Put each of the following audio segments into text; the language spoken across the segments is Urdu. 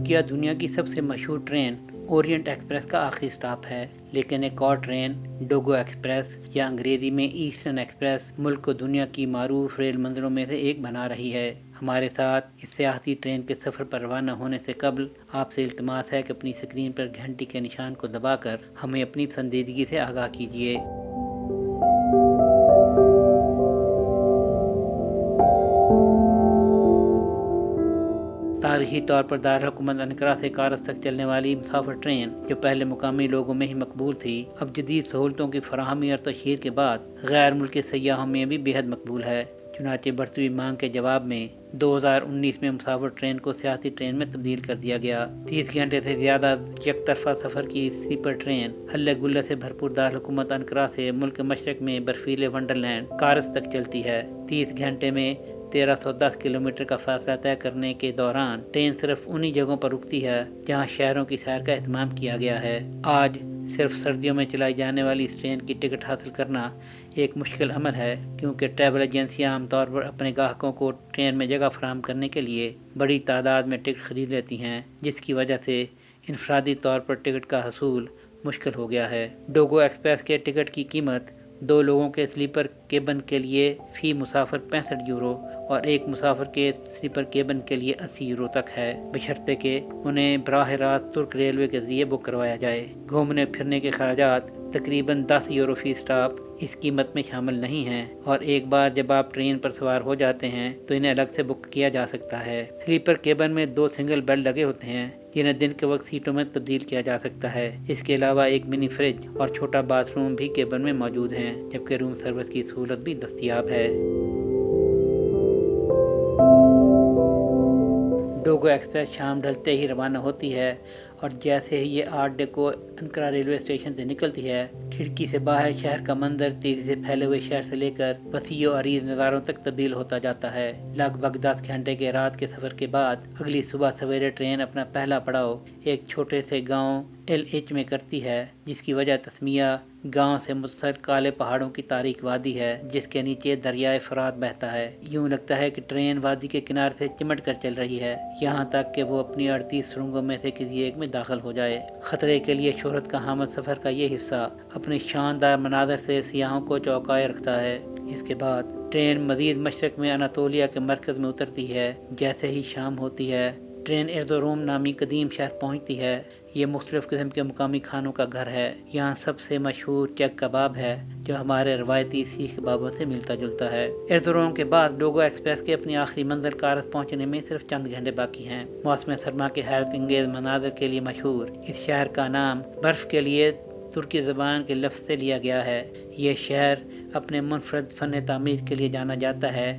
ترکیہ دنیا کی سب سے مشہور ٹرین اورینٹ ایکسپریس کا آخری سٹاپ ہے، لیکن ایک اور ٹرین ڈوگو ایکسپریس یا انگریزی میں ایسٹرن ایکسپریس ملک کو دنیا کی معروف ریل منزلوں میں سے ایک بنا رہی ہے۔ ہمارے ساتھ اس سیاحتی ٹرین کے سفر پر روانہ ہونے سے قبل آپ سے التماس ہے کہ اپنی اسکرین پر گھنٹی کے نشان کو دبا کر ہمیں اپنی پسندیدگی سے آگاہ کیجیے۔ تاریخی طور پر دارالحکومت انقرہ سے کارس تک چلنے والی مسافر ٹرین، جو پہلے مقامی لوگوں میں ہی مقبول تھی، اب جدید سہولتوں کی فراہمی اور تشہیر کے بعد غیر ملکی سیاحوں میں بھی بے حد مقبول ہے۔ چنانچہ بڑھتی ہوئی مانگ کے جواب میں 2019 میں مسافر ٹرین کو سیاحتی ٹرین میں تبدیل کر دیا گیا۔ 30 گھنٹے سے زیادہ یک طرفہ سفر کی سلیپر ٹرین ہلے گلے سے بھرپور دارالحکومت انقرہ سے ملک مشرق میں برفیلے ونڈرلینڈ کارس تک چلتی ہے۔ 30 گھنٹے میں 1310 کلومیٹر کا فاصلہ طے کرنے کے دوران ٹرین صرف انہی جگہوں پر رکتی ہے جہاں شہروں کی سیر کا اہتمام کیا گیا ہے۔ آج صرف سردیوں میں چلائی جانے والی اس ٹرین کی ٹکٹ حاصل کرنا ایک مشکل عمل ہے، کیونکہ ٹریول ایجنسیاں عام طور پر اپنے گاہکوں کو ٹرین میں جگہ فراہم کرنے کے لیے بڑی تعداد میں ٹکٹ خرید لیتی ہیں، جس کی وجہ سے انفرادی طور پر ٹکٹ کا حصول مشکل ہو گیا ہے۔ ڈوگو ایکسپریس کے ٹکٹ کی قیمت 2 لوگوں کے سلیپر کیبن کے لیے فی مسافر 65 یورو اور ایک مسافر کے سلیپر کیبن کے لیے 80 یورو تک ہے، بشرطے کہ انہیں براہ راست ترک ریلوے کے ذریعے بک کروایا جائے۔ گھومنے پھرنے کے خراجات تقریباً 10 یورو فی سٹاپ اس قیمت میں شامل نہیں ہیں، اور ایک بار جب آپ ٹرین پر سوار ہو جاتے ہیں تو انہیں الگ سے بک کیا جا سکتا ہے۔ سلیپر کیبن میں 2 سنگل بیڈ لگے ہوتے ہیں جنہیں دن کے وقت سیٹوں میں تبدیل کیا جا سکتا ہے۔ اس کے علاوہ ایک منی فریج اور چھوٹا باتھ روم بھی کیبن میں موجود ہیں، جبکہ روم سروس کی سہولت بھی دستیاب ہے۔ ڈوگو ایکسپریس شام ڈھلتے ہی روانہ ہوتی ہے، اور جیسے ہی یہ آرٹ ڈیکو انقرہ ریلوے اسٹیشن سے نکلتی ہے، کھڑکی سے باہر شہر کا منظر تیزی سے پھیلے ہوئے شہر سے لے کر وسیع و عریض نظاروں تک تبدیل ہوتا جاتا ہے۔ لگ بھگ 10 گھنٹے کے رات کے سفر کے بعد اگلی صبح سویرے ٹرین اپنا پہلا پڑاؤ ایک چھوٹے سے گاؤں LH میں کرتی ہے، جس کی وجہ تسمیہ گاؤں سے متصل کالے پہاڑوں کی تاریک وادی ہے جس کے نیچے دریائے فرات بہتا ہے۔ یوں لگتا ہے کہ ٹرین وادی کے کنارے سے چمٹ کر چل رہی ہے، یہاں تک کہ وہ اپنی 38 سرنگوں میں سے کسی ایک میں داخل ہو جائے۔ خطرے کے لیے شہرت کا حامل سفر کا یہ حصہ اپنے شاندار مناظر سے سیاحوں کو چونکائے رکھتا ہے۔ اس کے بعد ٹرین مزید مشرق میں اناطولیہ کے مرکز میں اترتی ہے۔ جیسے ہی شام ہوتی ہے، ٹرین ارزروم نامی قدیم شہر پہنچتی ہے۔ یہ مختلف قسم کے مقامی کھانوں کا گھر ہے۔ یہاں سب سے مشہور چک کباب ہے، جو ہمارے روایتی سیخ کبابوں سے ملتا جلتا ہے۔ ارزروم کے بعد ڈوگو ایکسپریس کے اپنی آخری منزل کارس پہنچنے میں صرف چند گھنٹے باقی ہیں۔ موسم سرما کے حیرت انگیز مناظر کے لیے مشہور اس شہر کا نام برف کے لیے ترکی زبان کے لفظ سے لیا گیا ہے۔ یہ شہر اپنے منفرد فن تعمیر کے لیے جانا جاتا ہے،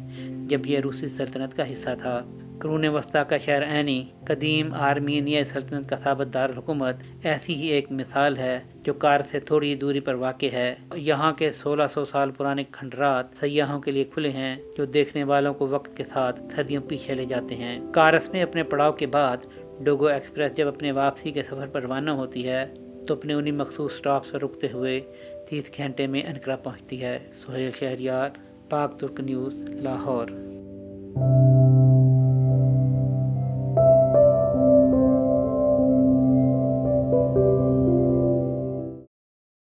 جب یہ روسی سلطنت کا حصہ تھا۔ قرون وسطیٰ کا شہر عینی قدیم آرمینیائی سلطنت کا ثابت دارالحکومت ایسی ہی ایک مثال ہے جو کارس سے تھوڑی دوری پر واقع ہے۔ یہاں کے 1600 سال پرانے کھنڈرات سیاحوں کے لیے کھلے ہیں، جو دیکھنے والوں کو وقت کے ساتھ صدیوں پیچھے لے جاتے ہیں۔ کارس میں اپنے پڑاؤ کے بعد ڈوگو ایکسپریس جب اپنے واپسی کے سفر پر روانہ ہوتی ہے تو اپنے انہی مخصوص سٹاپس پر رکتے ہوئے 30 گھنٹے میں انقرہ پہنچتی ہے۔ سہیل شہریار، پاک ترک نیوز، لاہور۔